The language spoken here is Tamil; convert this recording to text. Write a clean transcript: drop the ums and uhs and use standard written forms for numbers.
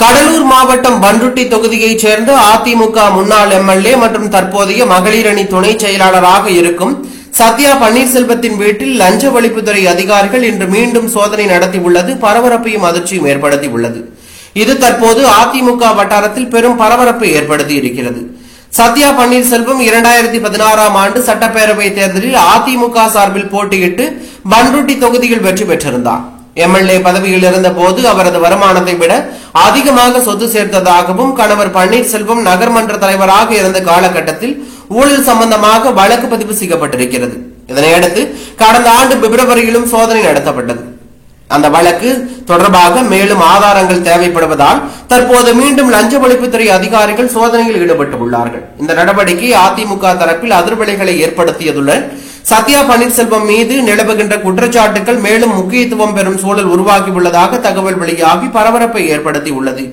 கடலூர் மாவட்டம் பண்ருட்டி தொகுதியைச் சேர்ந்த அதிமுக முன்னாள் எம்எல்ஏ மற்றும் தற்போதைய மகளிர் அணி துணை செயலாளராக இருக்கும் சத்யா பன்னீர்செல்வத்தின் வீட்டில் லஞ்ச ஒழிப்புத்துறை அதிகாரிகள் இன்று மீண்டும் சோதனை நடத்தியுள்ளது பரபரப்பையும் அதிர்ச்சியும் ஏற்படுத்தியுள்ளது. இது தற்போது அதிமுக வட்டாரத்தில் பெரும் பரபரப்பை ஏற்படுத்தி இருக்கிறது. சத்யா பன்னீர்செல்வம் 2016ஆம் ஆண்டு சட்டப்பேரவை தேர்தலில் அதிமுக சார்பில் போட்டியிட்டு பண்ருட்டி தொகுதியில் வெற்றி பெற்றிருந்தார். எம்எல்ஏ பதவியில் இருந்த போது அவரது வருமானத்தை விட அதிகமாக சொத்து சேர்த்ததாகவும் கணவர் பன்னீர்செல்வம் நகர்மன்ற தலைவராக இருந்த காலகட்டத்தில் ஊழல் சம்பந்தமாக வழக்கு பதிவு செய்யப்பட்டிருக்கிறது. இதனையடுத்து கடந்த ஆண்டு பிப்ரவரியிலும் சோதனை நடத்தப்பட்டது. அந்த வழக்கு தொடர்பாக மேலும் ஆதாரங்கள் தேவைப்படுவதால் தற்போது மீண்டும் லஞ்ச ஒழிப்புத்துறை அதிகாரிகள் சோதனையில் ஈடுபட்டுள்ளார்கள். இந்த நடவடிக்கை அதிமுக தரப்பில் அதிர்வலைகளை ஏற்படுத்தியதுடன் சத்யா பன்னீர்செல்வம் மீது நிலவுகின்ற குற்றச்சாட்டுகள் மேலும் முக்கியத்துவம் பெறும் சூழல் உருவாகியுள்ளதாக தகவல் வெளியாகி பரபரப்பை ஏற்படுத்தியுள்ளது.